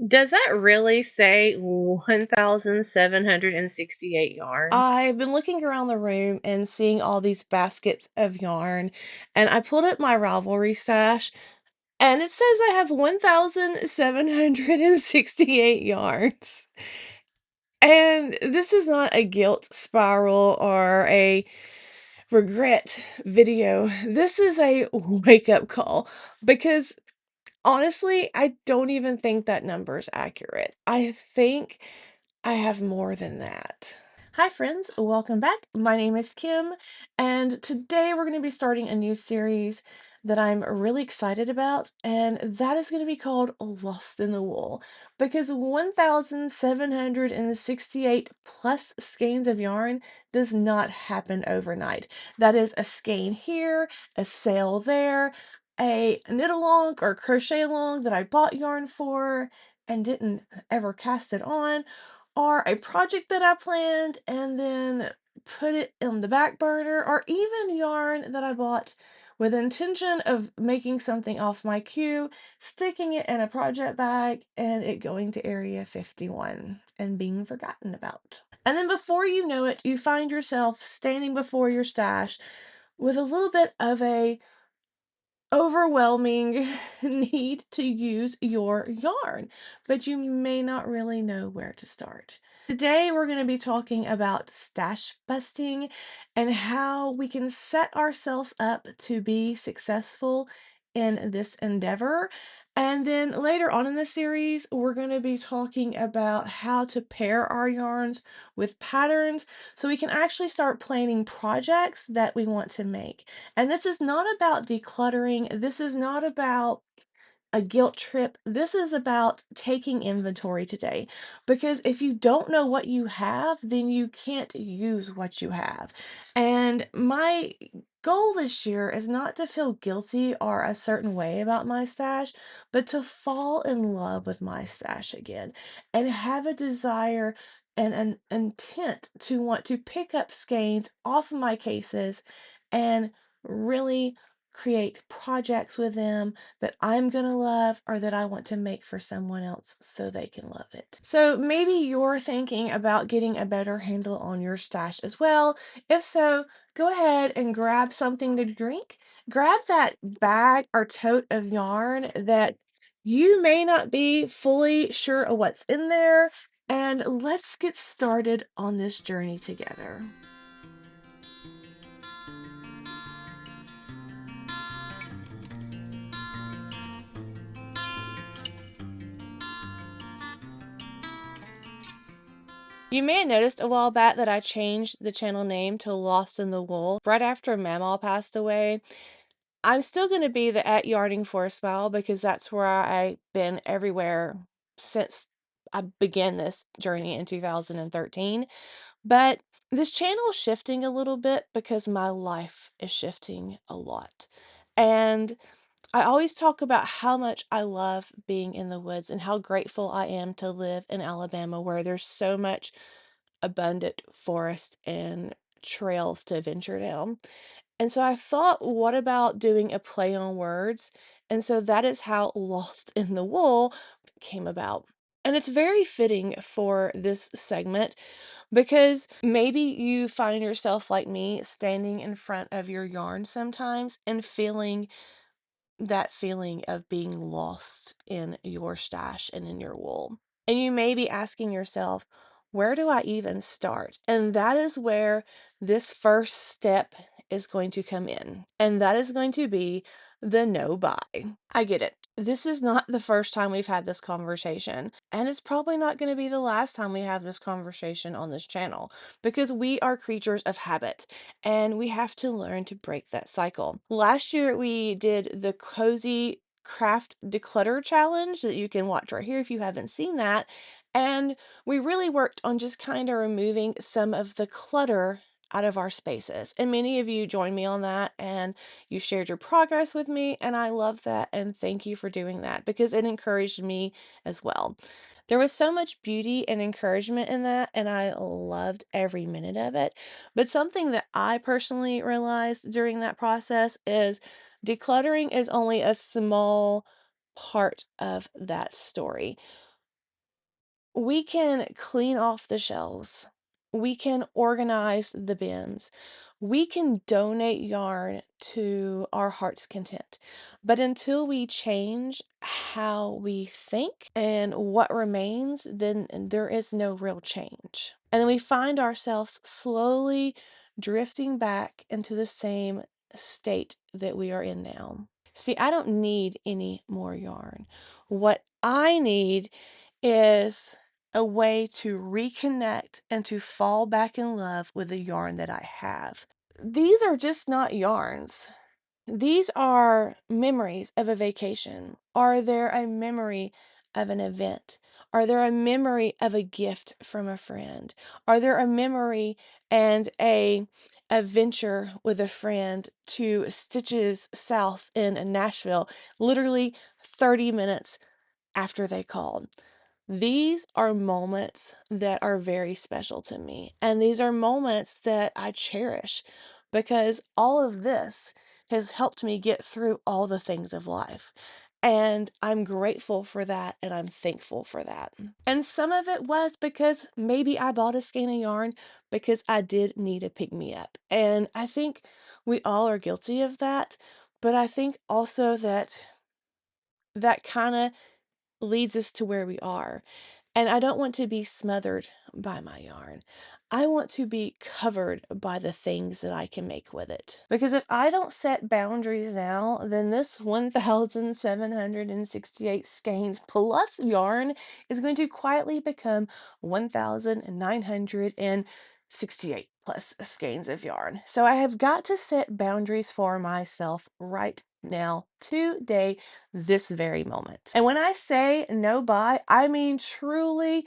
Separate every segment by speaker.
Speaker 1: Does that really say 1,768 yarns?
Speaker 2: I've been looking around the room and seeing all these baskets of yarn, and I pulled up my Ravelry stash, and it says I have 1,768 yarns. And this is not a guilt spiral or a regret video. This is a wake up call because honestly, I don't even think that number is accurate. I think I have more than that. Hi, friends, welcome back. My name is Kim, and today we're going to be starting a new series that I'm really excited about, and that is going to be called Lost in the Wool because 1,768 plus skeins of yarn does not happen overnight. That is a skein here, a sail there, a knit along or crochet along that I bought yarn for and didn't ever cast it on, or a project that I planned and then put it in the back burner, or even yarn that I bought with intention of making something off my queue, sticking it in a project bag, and it going to Area 51 and being forgotten about. And then before you know it, you find yourself standing before your stash with a little bit of a overwhelming need to use your yarn, but you may not really know where to start. Today, we're going to be talking about stash busting and how we can set ourselves up to be successful in this endeavor. And then later on in the series, we're going to be talking about how to pair our yarns with patterns so we can actually start planning projects that we want to make. And this is not about decluttering. This is not about a guilt trip. This is about taking inventory today. Because if you don't know what you have, then you can't use what you have. And my goal this year is not to feel guilty or a certain way about my stash, but to fall in love with my stash again and have a desire and an intent to want to pick up skeins off of my cases and really create projects with them that I'm gonna love or that I want to make for someone else so they can love it. So maybe you're thinking about getting a better handle on your stash as well. If so, go ahead and grab something to drink. Grab that bag or tote of yarn that you may not be fully sure of what's in there, and let's get started on this journey together. You may have noticed a while back that I changed the channel name to Lost in the Wool right after Mamaw passed away. I'm still going to be the at Yarding for a Smile because that's where I've been everywhere since I began this journey in 2013. But this channel is shifting a little bit because my life is shifting a lot. And I always talk about how much I love being in the woods and how grateful I am to live in Alabama where there's so much abundant forest and trails to venture down. And so I thought, what about doing a play on words? And so that is how Lost in the Wool came about. And it's very fitting for this segment because maybe you find yourself like me standing in front of your yarn sometimes and feeling that feeling of being lost in your stash and in your wool. And you may be asking yourself, where do I even start? And that is where this first step is going to come in. And that is going to be the no buy. I get it. This is not the first time we've had this conversation. And it's probably not going to be the last time we have this conversation on this channel because we are creatures of habit and we have to learn to break that cycle. Last year, we did the Cozy Craft Declutter Challenge that you can watch right here if you haven't seen that. And we really worked on just kind of removing some of the clutter out of our spaces. And many of you joined me on that and you shared your progress with me. And I love that. And thank you for doing that because it encouraged me as well. There was so much beauty and encouragement in that, and I loved every minute of it. But something that I personally realized during that process is decluttering is only a small part of that story. We can clean off the shelves. We can organize the bins. We can donate yarn to our heart's content. But until we change how we think and what remains, then there is no real change. And then we find ourselves slowly drifting back into the same state that we are in now. See, I don't need any more yarn. What I need is a way to reconnect and to fall back in love with the yarn that I have. These are just not yarns. These are memories of a vacation. Are there a memory of an event? Are there a memory of a gift from a friend? Are there a memory and a adventure with a friend to Stitches South in Nashville, literally 30 minutes after they called? These are moments that are very special to me, and these are moments that I cherish because all of this has helped me get through all the things of life. And I'm grateful for that, and I'm thankful for that. And some of it was because maybe I bought a skein of yarn because I did need a pick me up. And I think we all are guilty of that, but I think also that that kind of leads us to where we are. And I don't want to be smothered by my yarn. I want to be covered by the things that I can make with it. Because if I don't set boundaries now, then this 1,768 skeins plus yarn is going to quietly become 1,968 plus skeins of yarn. So I have got to set boundaries for myself right now, today, this very moment. And when I say no buy, I mean truly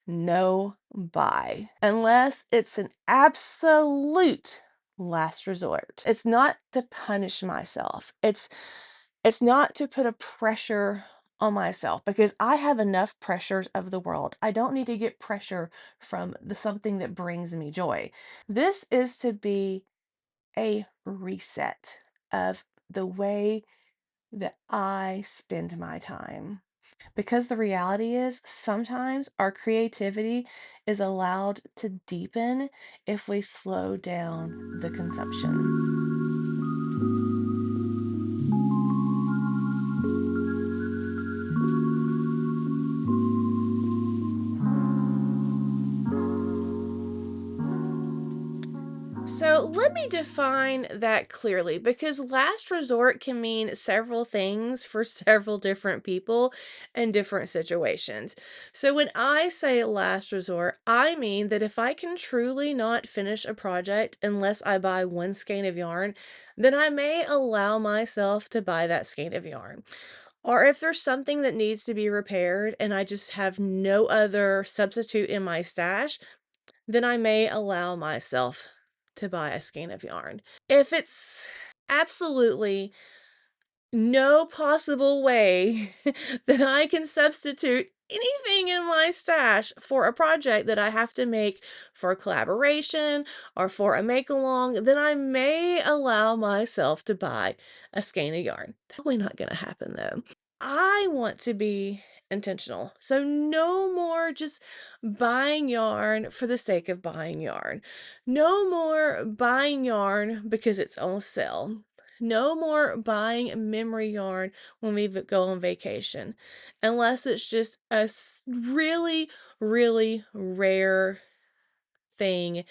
Speaker 2: no buy, unless it's an absolute last resort. It's not to punish myself. It's not to put a pressure on myself because I have enough pressures of the world. I don't need to get pressure from something that brings me joy. This is to be a reset of the way that I spend my time. Because the reality is, sometimes our creativity is allowed to deepen if we slow down the consumption. So let me define that clearly because last resort can mean several things for several different people and different situations. So when I say last resort, I mean that if I can truly not finish a project unless I buy one skein of yarn, then I may allow myself to buy that skein of yarn. Or if there's something that needs to be repaired and I just have no other substitute in my stash, then I may allow myself to buy a skein of yarn. If it's absolutely no possible way that I can substitute anything in my stash for a project that I have to make for a collaboration or for a make along, then I may allow myself to buy a skein of yarn. Probably not going to happen though. I want to be intentional. So no more just buying yarn for the sake of buying yarn. No more buying yarn because it's on sale. No more buying memory yarn when we go on vacation, unless it's just a really, really rare thing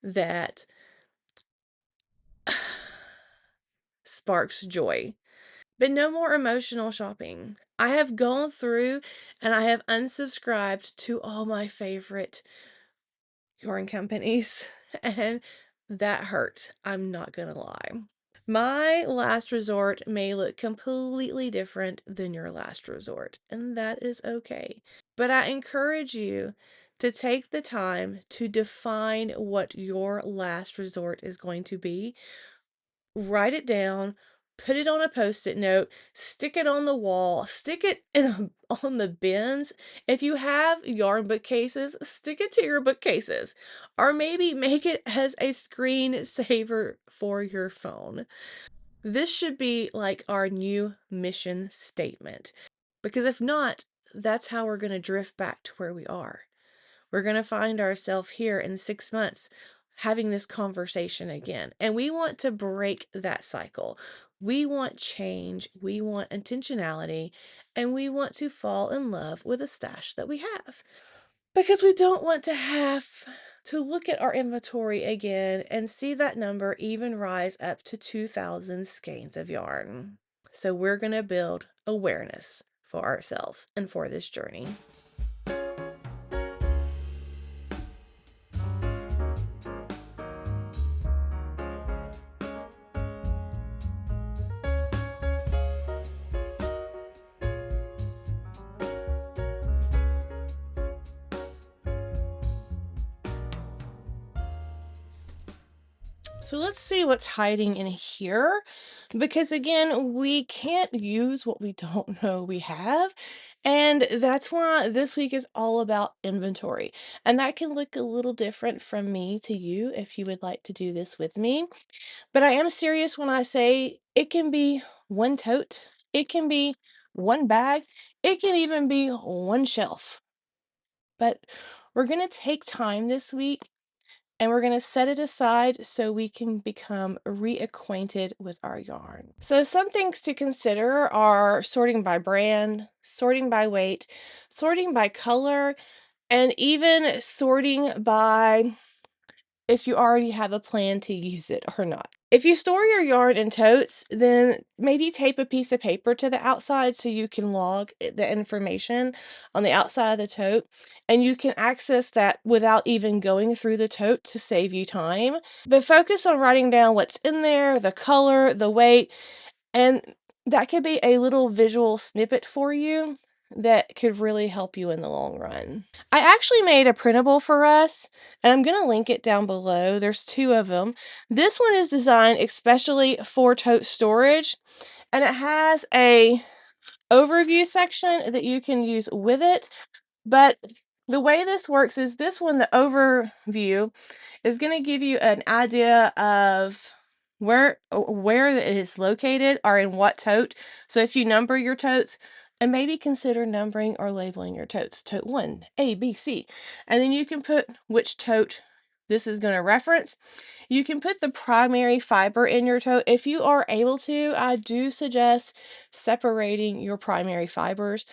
Speaker 2: that sparks joy. But no more emotional shopping. I have gone through and I have unsubscribed to all my favorite yarn companies, and that hurt. I'm not gonna lie. My last resort may look completely different than your last resort, and that is okay. But I encourage you to take the time to define what your last resort is going to be. Write it down, put it on a post-it note, stick it on the wall, stick it on the bins. If you have yarn bookcases, stick it to your bookcases, or maybe make it as a screensaver for your phone. This should be like our new mission statement, because if not, that's how we're going to drift back to where we are. We're going to find ourselves here in 6 months having this conversation again. And we want to break that cycle. We want change, we want intentionality, and we want to fall in love with a stash that we have. Because we don't want to have to look at our inventory again and see that number even rise up to 2,000 skeins of yarn. So we're going to build awareness for ourselves and for this journey. So let's see what's hiding in here, because again, we can't use what we don't know we have. And that's why this week is all about inventory. And that can look a little different from me to you if you would like to do this with me. But I am serious when I say it can be one tote, it can be one bag, it can even be one shelf. But we're going to take time this week and we're going to set it aside so we can become reacquainted with our yarn. So some things to consider are sorting by brand, sorting by weight, sorting by color, and even sorting by if you already have a plan to use it or not. If you store your yarn in totes, then maybe tape a piece of paper to the outside so you can log the information on the outside of the tote, and you can access that without even going through the tote to save you time. But focus on writing down what's in there, the color, the weight, and that could be a little visual snippet for you that could really help you in the long run. I actually made a printable for us, and I'm going to link it down below. There's 2 of them. This one is designed especially for tote storage, and it has a overview section that you can use with it. But the way this works is this one, the overview, is going to give you an idea of where it is located or in what tote. So if you number your totes, and maybe consider numbering or labeling your totes, tote 1, A, B, C. And then you can put which tote this is going to reference. You can put the primary fiber in your tote. If you are able to, I do suggest separating your primary fibers,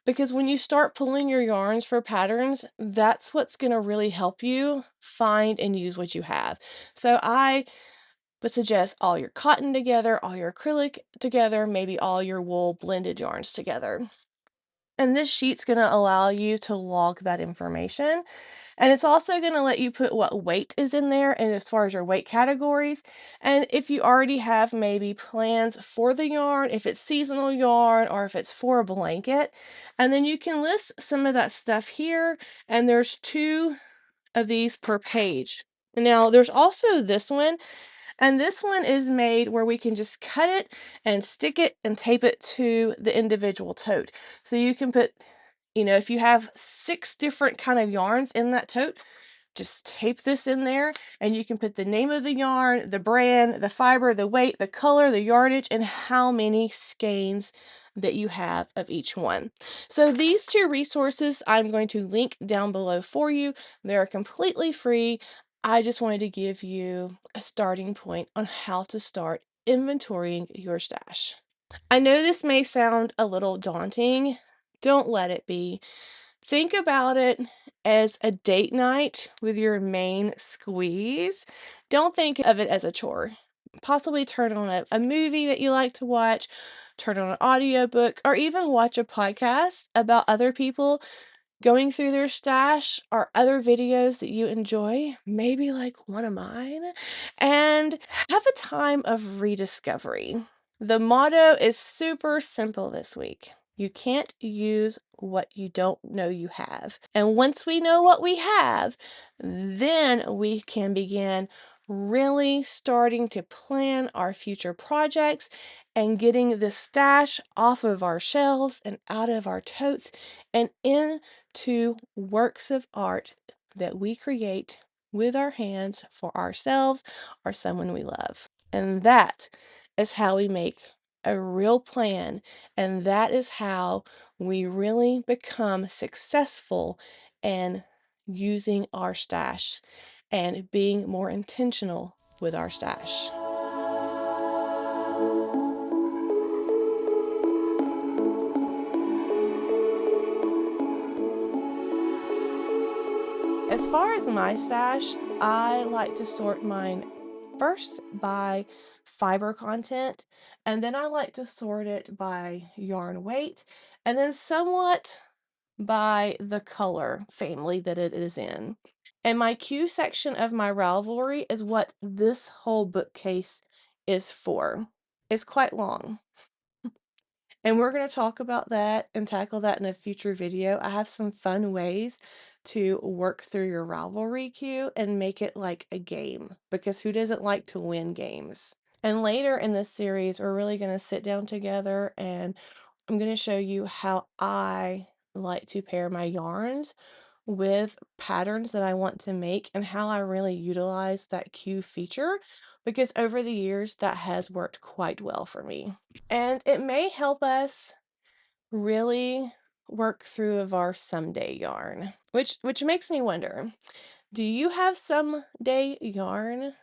Speaker 2: because when you start pulling your yarns for patterns, that's what's going to really help you find and use what you have. So I would suggest all your cotton together, all your acrylic together, maybe all your wool blended yarns together. And this sheet's going to allow you to log that information. And it's also going to let you put what weight is in there and as far as your weight categories. And if you already have maybe plans for the yarn, if it's seasonal yarn or if it's for a blanket, and then you can list some of that stuff here. And there's 2 of these per page. Now there's also this one, and this one is made where we can just cut it and stick it and tape it to the individual tote. So you can put, if you have 6 different kind of yarns in that tote, just tape this in there and you can put the name of the yarn, the brand, the fiber, the weight, the color, the yardage, and how many skeins that you have of each one. So these 2 resources I'm going to link down below for you. They're completely free. I just wanted to give you a starting point on how to start inventorying your stash. I know this may sound a little daunting. Don't let it be. Think about it as a date night with your main squeeze. Don't think of it as a chore. Possibly turn on a movie that you like to watch, turn on an audiobook, or even watch a podcast about other people going through their stash or other videos that you enjoy, maybe like one of mine, and have a time of rediscovery. The motto is super simple this week. You can't use what you don't know you have. And once we know what we have, then we can begin really starting to plan our future projects and getting the stash off of our shelves and out of our totes and into works of art that we create with our hands for ourselves or someone we love. And that is how we make a real plan, and that is how we really become successful in using our stash and being more intentional with our stash. As far as my stash, I like to sort mine first by fiber content, and then I like to sort it by yarn weight, and then somewhat by the color family that it is in. And my Q section of my Ravelry is what this whole bookcase is for. It's quite long. And we're going to talk about that and tackle that in a future video. I have some fun ways to work through your Ravelry queue and make it like a game, because who doesn't like to win games? And later in this series, we're really going to sit down together and I'm going to show you how I like to pair my yarns with patterns that I want to make and how I really utilize that queue feature, because over the years that has worked quite well for me. And it may help us really work through of our someday yarn, which makes me wonder, do you have someday yarn?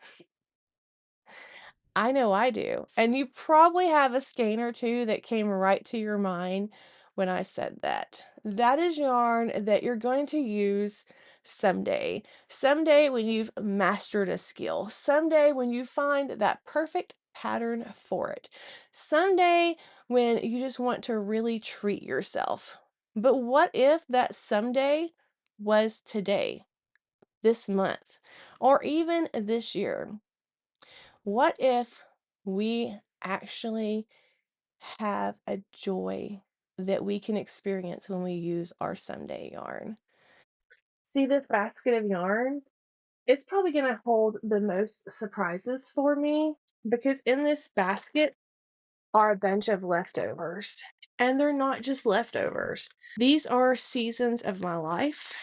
Speaker 2: I know I do. And you probably have a skein or two that came right to your mind when I said that. That is yarn that you're going to use someday. Someday when you've mastered a skill. Someday when you find that perfect pattern for it. Someday when you just want to really treat yourself. But what if that someday was today, this month, or even this year? What if we actually have a joy that we can experience when we use our someday yarn? See this basket of yarn? It's probably going to hold the most surprises for me, because in this basket are a bunch of leftovers. And they're not just leftovers. These are seasons of my life.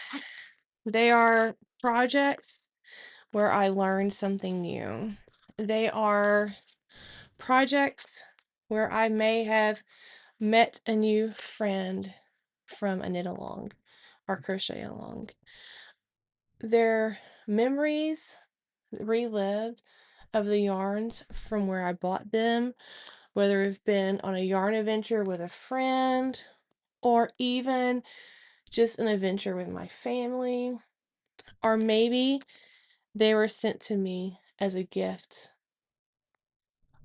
Speaker 2: They are projects where I learned something new. They are projects where I may have met a new friend from a knit along or crochet along. They're memories relived of the yarns from where I bought them, whether it's been on a yarn adventure with a friend or even just an adventure with my family, or maybe they were sent to me as a gift,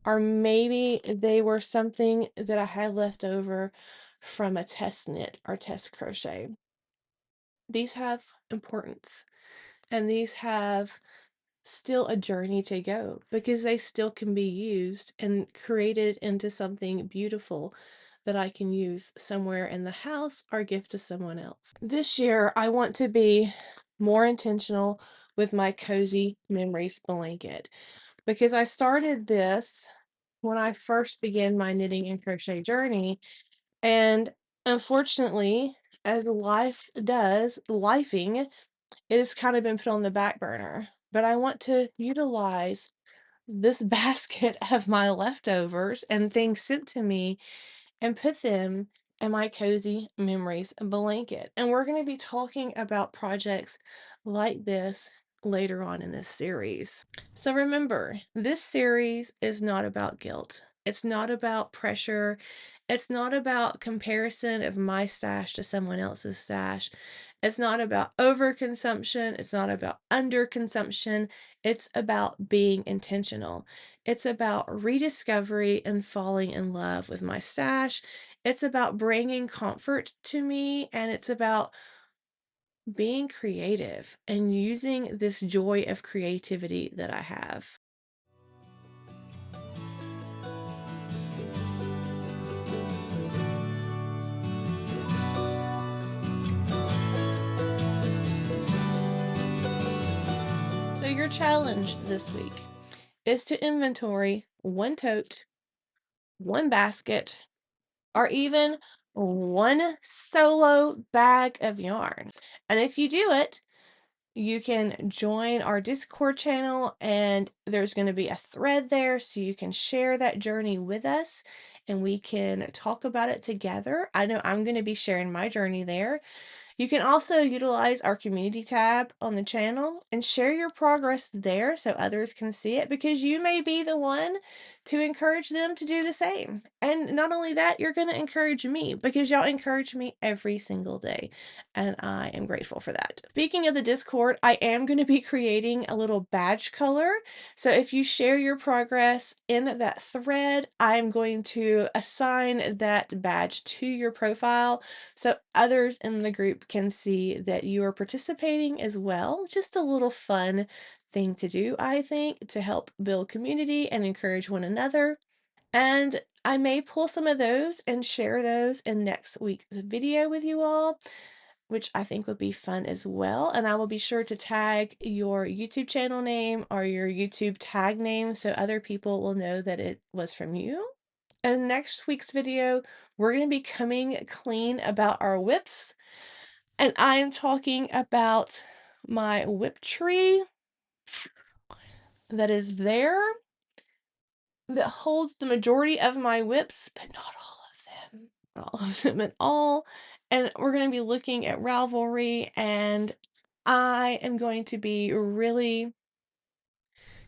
Speaker 2: or maybe they were something that I had left over from a test knit or test crochet. These have importance, and these have still a journey to go, because they still can be used and created into something beautiful that I can use somewhere in the house or gift to someone else. This year, I want to be more intentional with my cozy memories blanket, because I started this when I first began my knitting and crochet journey, and unfortunately, as life does, lifing, it has kind of been put on the back burner. But I want to utilize this basket of my leftovers and things sent to me and put them in my cozy memories blanket. And we're going to be talking about projects like this later on in this series. So remember, this series is not about guilt. It's not about pressure. It's not about comparison of my stash to someone else's stash. It's not about overconsumption. It's not about underconsumption. It's about being intentional. It's about rediscovery and falling in love with my stash. It's about bringing comfort to me, and it's about being creative and using this joy of creativity that I have. So your challenge this week is to inventory one tote, one basket, or even one solo bag of yarn. And if you do it, you can join our Discord channel, and there's going to be a thread there so you can share that journey with us and we can talk about it together. I know I'm going to be sharing my journey there. You can also utilize our community tab on the channel and share your progress there so others can see it, because you may be the one to encourage them to do the same. And not only that, you're going to encourage me because y'all encourage me every single day, and I am grateful for that. Speaking of the Discord, I am going to be creating a little badge color. So if you share your progress in that thread, I'm going to assign that badge to your profile so others in the group can see that you are participating as well. Just a little fun thing to do, I think, to help build community and encourage one another. And I may pull some of those and share those in next week's video with you all, which I think would be fun as well. And I will be sure to tag your YouTube channel name or your YouTube tag name so other people will know that it was from you. In next week's video, we're going to be coming clean about our whips. And I'm talking about my whip tree that is there, that holds the majority of my whips, but not all of them. Not all of them at all. And we're going to be looking at Ravelry, and I am going to be really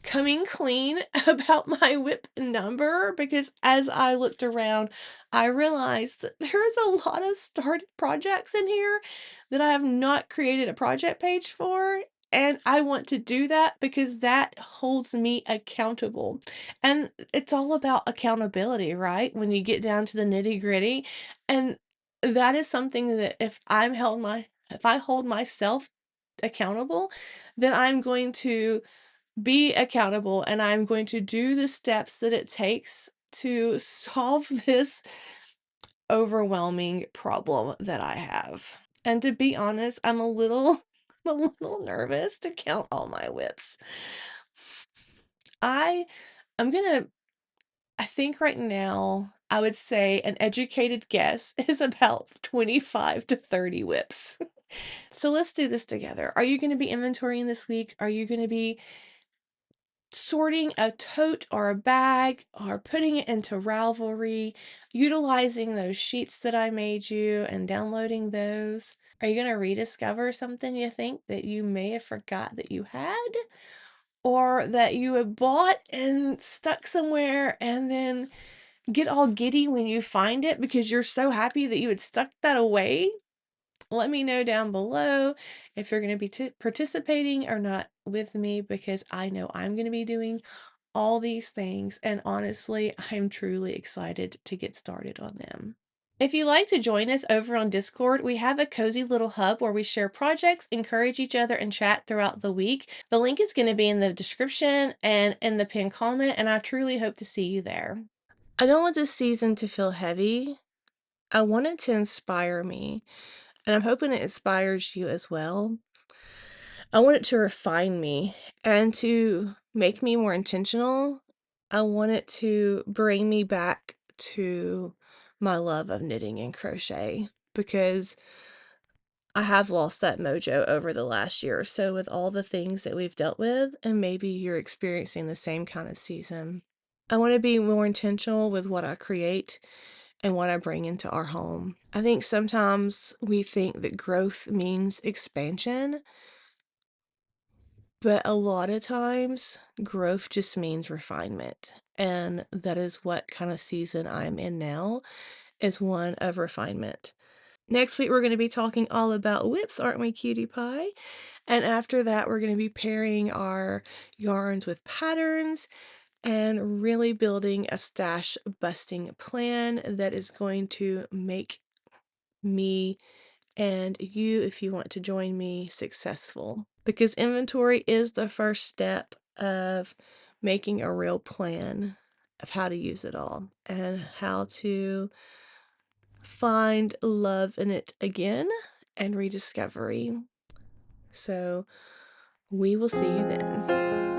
Speaker 2: coming clean about my whip number, because as I looked around, I realized that there is a lot of started projects in here that I have not created a project page for. And I want to do that because that holds me accountable. And it's all about accountability, right? When you get down to the nitty-gritty. And that is something that if I hold myself accountable, then I'm going to be accountable, and I'm going to do the steps that it takes to solve this overwhelming problem that I have. And to be honest, I'm a little nervous to count all my whips. I'm gonna I think right now I would say an educated guess is about 25 to 30 whips. So let's do this together. Are you going to be inventorying this week? Are you going to be sorting a tote or a bag or putting it into Ravelry, utilizing those sheets that I made you and downloading those? Are you going to rediscover something you think that you may have forgot that you had, or that you had bought and stuck somewhere and then get all giddy when you find it because you're so happy that you had stuck that away? Let me know down below if you're going to be participating or not with me, because I know I'm going to be doing all these things, and honestly, I'm truly excited to get started on them. If you'd like to join us over on Discord, we have a cozy little hub where we share projects, encourage each other, and chat throughout the week. The link is going to be in the description and in the pinned comment, and I truly hope to see you there. I don't want this season to feel heavy. I want it to inspire me, and I'm hoping it inspires you as well. I want it to refine me and to make me more intentional. I want it to bring me back to my love of knitting and crochet, because I have lost that mojo over the last year or so with all the things that we've dealt with, and maybe you're experiencing the same kind of season. I want to be more intentional with what I create and what I bring into our home. I think sometimes we think that growth means expansion, but a lot of times growth just means refinement. And that is what kind of season I'm in now, is one of refinement. Next week, we're going to be talking all about whips, aren't we, cutie pie? And after that, we're going to be pairing our yarns with patterns and really building a stash busting plan that is going to make me and you, if you want to join me, successful. Because inventory is the first step of making a real plan of how to use it all and how to find love in it again and rediscovery. So we will see you then.